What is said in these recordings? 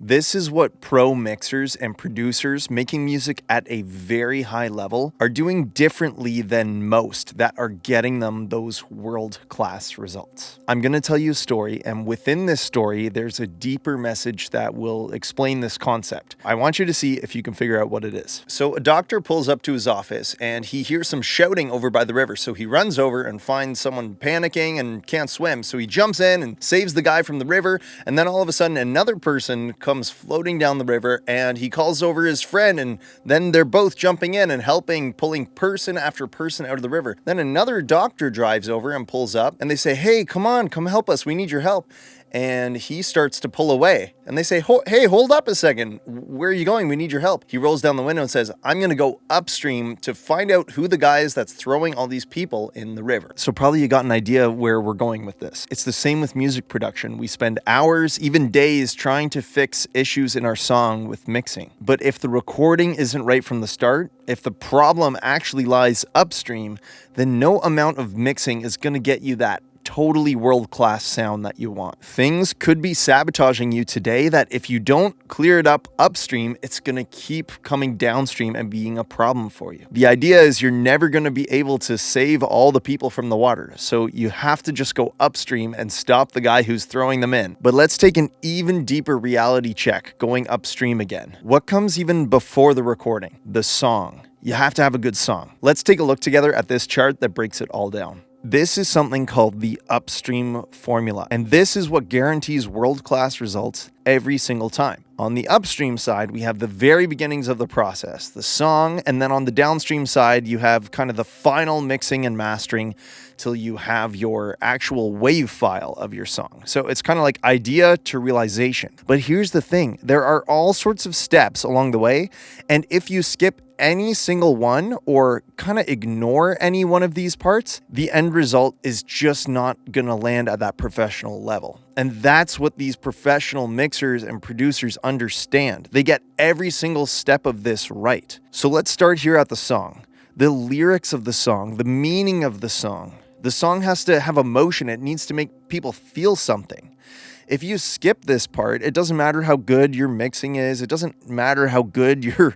This is what pro mixers and producers making music at a very high level are doing differently than most that are getting them those world-class results. I'm going to tell you a story, and within this story, there's a deeper message that will explain this concept. I want you to see if you can figure out what it is. So a doctor pulls up to his office and he hears some shouting over by the river. So he runs over and finds someone panicking and can't swim. So he jumps in and saves the guy from the river. And then all of a sudden another person comes floating down the river and he calls over his friend, and then they're both jumping in and helping, pulling person after person out of the river. Then another doctor drives over and pulls up and they say, "Hey, come on, come help us. We need your help." And he starts to pull away. And they say, "Hey, hold up a second. Where are you going? We need your help." He rolls down the window and says, "I'm going to go upstream to find out who the guy is that's throwing all these people in the river." So probably you got an idea where we're going with this. It's the same with music production. We spend hours, even days, trying to fix issues in our song with mixing. But if the recording isn't right from the start, if the problem actually lies upstream, then no amount of mixing is going to get you that totally world-class sound that you want. Things could be sabotaging you today that if you don't clear it up upstream, it's going to keep coming downstream and being a problem for you. The idea is you're never going to be able to save all the people from the water, so you have to just go upstream and stop the guy who's throwing them in. But let's take an even deeper reality check going upstream again. What comes even before the recording? The song. You have to have a good song. Let's take a look together at this chart that breaks it all down. This is something called the upstream formula, and this is what guarantees world-class results every single time. On the upstream side, we have the very beginnings of the process, the song, and then on the downstream side, you have kind of the final mixing and mastering till you have your actual wave file of your song. So it's kind of like idea to realization. But here's the thing, there are all sorts of steps along the way, and if you skip any single one or kind of ignore any one of these parts, the end result is just not gonna land at that professional level. And that's what these professional mixers and producers understand. They get every single step of this right. So let's start here at the song. The lyrics of the song, the meaning of the song. The song has to have emotion. It needs to make people feel something. If you skip this part, it doesn't matter how good your mixing is. It doesn't matter how good your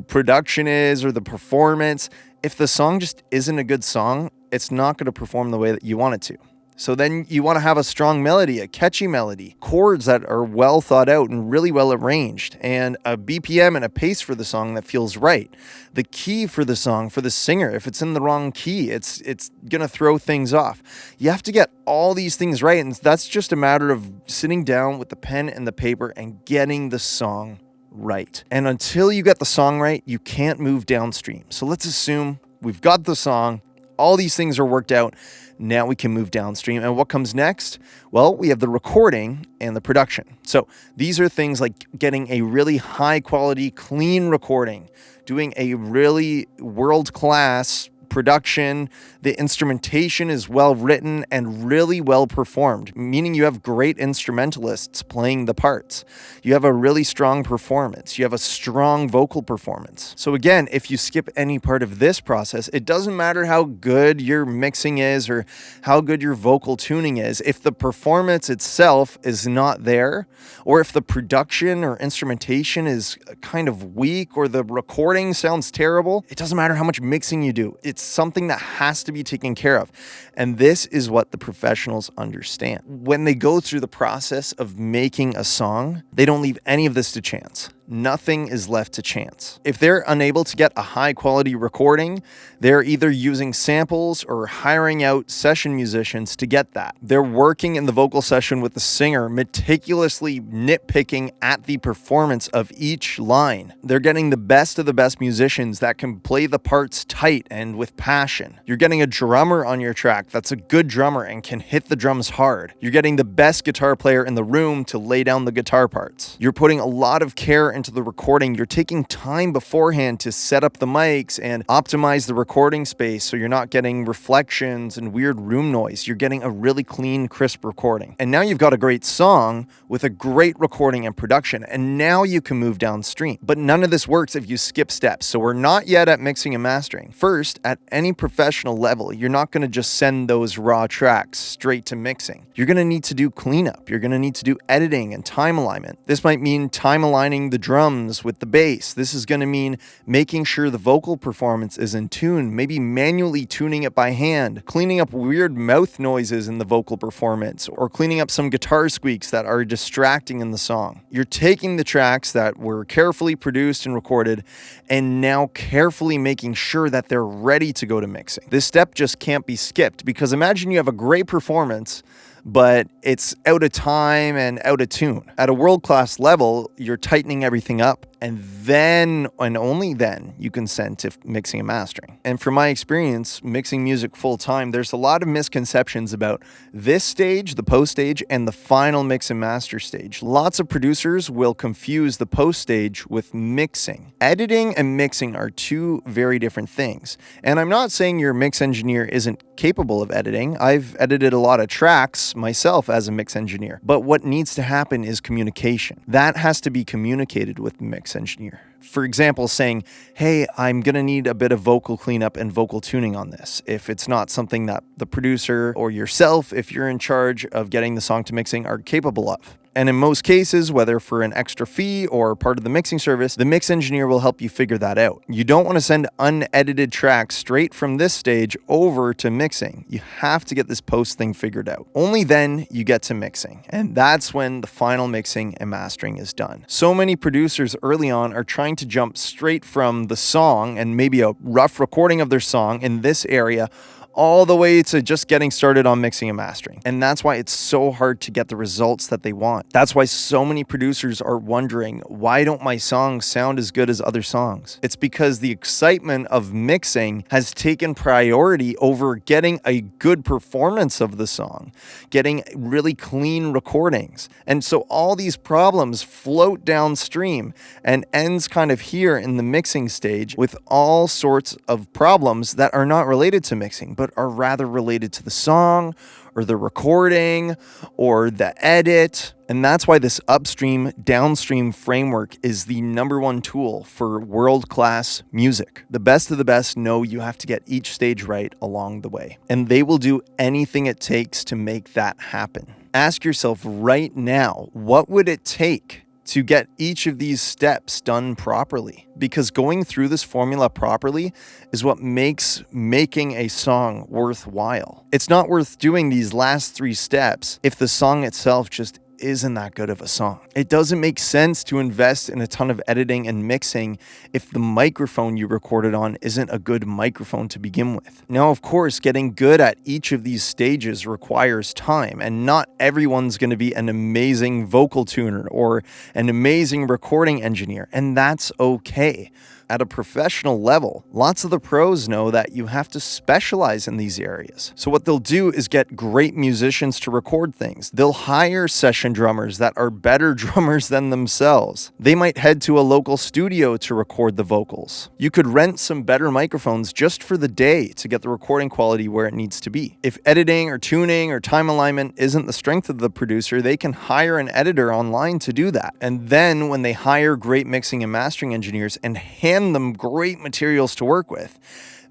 production is or the performance. If the song just isn't a good song, it's not going to perform the way that you want it to. So then you want to have a strong melody, a catchy melody, chords that are well thought out and really well arranged, and a BPM and a pace for the song that feels right. The key for the song, for the singer, if it's in the wrong key, it's going to throw things off. You have to get all these things right, and that's just a matter of sitting down with the pen and the paper and getting the song right. And until you get the song right, you can't move downstream. So let's assume we've got the song, all these things are worked out. Now we can move downstream. And what comes next? Well, we have the recording and the production. So these are things like getting a really high quality, clean recording, doing a really world-class production. The instrumentation is well written and really well performed, meaning you have great instrumentalists playing the parts. You have a really strong performance. You have a strong vocal performance. So again, if you skip any part of this process, it doesn't matter how good your mixing is or how good your vocal tuning is. If the performance itself is not there, or if the production or instrumentation is kind of weak or the recording sounds terrible, it doesn't matter how much mixing you do. It's something that has to be taken care of. And this is what the professionals understand. When they go through the process of making a song, they don't leave any of this to chance. Nothing is left to chance. If they're unable to get a high quality recording, they're either using samples or hiring out session musicians to get that. They're working in the vocal session with the singer, meticulously nitpicking at the performance of each line. They're getting the best of the best musicians that can play the parts tight and with passion. You're getting a drummer on your track that's a good drummer and can hit the drums hard. You're getting the best guitar player in the room to lay down the guitar parts. You're putting a lot of care into the recording, you're taking time beforehand to set up the mics and optimize the recording space so you're not getting reflections and weird room noise. You're getting a really clean, crisp recording. And now you've got a great song with a great recording and production, and now you can move downstream. But none of this works if you skip steps. So we're not yet at mixing and mastering. First, at any professional level, you're not going to just send those raw tracks straight to mixing. You're going to need to do cleanup. You're going to need to do editing and time alignment. This might mean time aligning the drums with the bass. This is going to mean making sure the vocal performance is in tune, maybe manually tuning it by hand, cleaning up weird mouth noises in the vocal performance, or cleaning up some guitar squeaks that are distracting in the song. You're taking the tracks that were carefully produced and recorded and now carefully making sure that they're ready to go to mixing. This step just can't be skipped, because imagine you have a great performance but it's out of time and out of tune. At a world-class level, you're tightening everything up, and then, and only then, you can send to mixing and mastering. And from my experience, mixing music full-time, there's a lot of misconceptions about this stage, the post stage, and the final mix and master stage. Lots of producers will confuse the post stage with mixing. Editing and mixing are two very different things. And I'm not saying your mix engineer isn't capable of editing. I've edited a lot of tracks myself as a mix engineer. But what needs to happen is communication. That has to be communicated with the mix engineer. For example, saying, hey, I'm going to need a bit of vocal cleanup and vocal tuning on this. If it's not something that the producer or yourself, if you're in charge of getting the song to mixing, are capable of. And in most cases, whether for an extra fee or part of the mixing service, the mix engineer will help you figure that out. You don't want to send unedited tracks straight from this stage over to mixing. You have to get this post thing figured out. Only then you get to mixing. And that's when the final mixing and mastering is done. So many producers early on are trying to jump straight from the song and maybe a rough recording of their song in this area all the way to just getting started on mixing and mastering. And that's why it's so hard to get the results that they want. That's why so many producers are wondering, why don't my songs sound as good as other songs? It's because the excitement of mixing has taken priority over getting a good performance of the song, getting really clean recordings. And so all these problems float downstream and ends kind of here in the mixing stage with all sorts of problems that are not related to mixing, but are rather related to the song or the recording or the edit. And that's why this upstream, downstream framework is the number one tool for world-class music. The best of the best know you have to get each stage right along the way, and they will do anything it takes to make that happen. Ask yourself right now, what would it take to get each of these steps done properly? Because going through this formula properly is what makes making a song worthwhile. It's not worth doing these last 3 steps if the song itself just isn't that good of a song. It doesn't make sense to invest in a ton of editing and mixing if the microphone you recorded on isn't a good microphone to begin with. Now, of course, getting good at each of these stages requires time, and not everyone's going to be an amazing vocal tuner or an amazing recording engineer, and that's okay. At a professional level, lots of the pros know that you have to specialize in these areas. So what they'll do is get great musicians to record things. They'll hire session drummers that are better drummers than themselves. They might head to a local studio to record the vocals. You could rent some better microphones just for the day to get the recording quality where it needs to be. If editing or tuning or time alignment isn't the strength of the producer, they can hire an editor online to do that. And then when they hire great mixing and mastering engineers and hand them great materials to work with,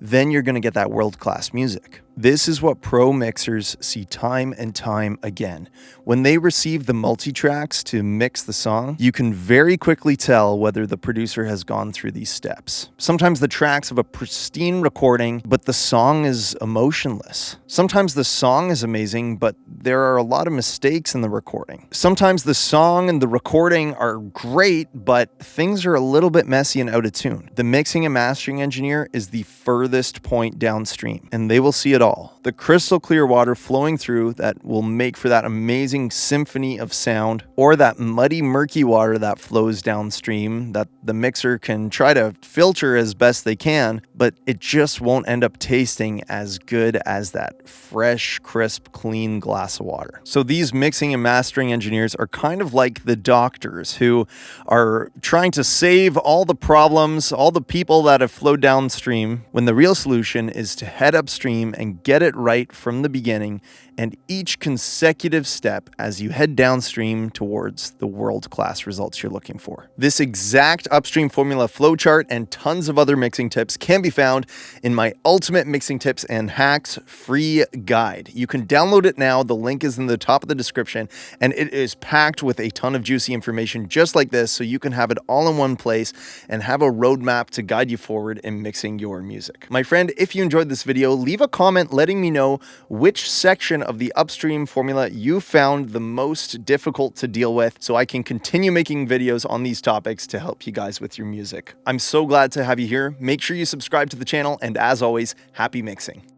then you're going to get that world-class music. This is what pro mixers see time and time again. When they receive the multi-tracks to mix the song, you can very quickly tell whether the producer has gone through these steps. Sometimes the tracks have a pristine recording, but the song is emotionless. Sometimes the song is amazing, but there are a lot of mistakes in the recording. Sometimes the song and the recording are great, but things are a little bit messy and out of tune. The mixing and mastering engineer is the furthest point downstream, and they will see it all. the crystal clear water flowing through that will make for that amazing symphony of sound, or that muddy, murky water that flows downstream that the mixer can try to filter as best they can, but it just won't end up tasting as good as that fresh, crisp, clean glass of water. So these mixing and mastering engineers are kind of like the doctors who are trying to save all the problems, all the people that have flowed downstream, when the real solution is to head upstream and get it right from the beginning, and each consecutive step as you head downstream towards the world-class results you're looking for. This exact upstream formula flowchart and tons of other mixing tips can be found in my Ultimate Mixing Tips and Hacks free guide. You can download it now. The link is in the top of the description, and it is packed with a ton of juicy information just like this, so you can have it all in one place and have a roadmap to guide you forward in mixing your music. My friend, if you enjoyed this video, leave a comment letting me know which section of the upstream formula you found the most difficult to deal with, so I can continue making videos on these topics to help you guys with your music. I'm so glad to have you here. Make sure you subscribe to the channel, and as always, happy mixing.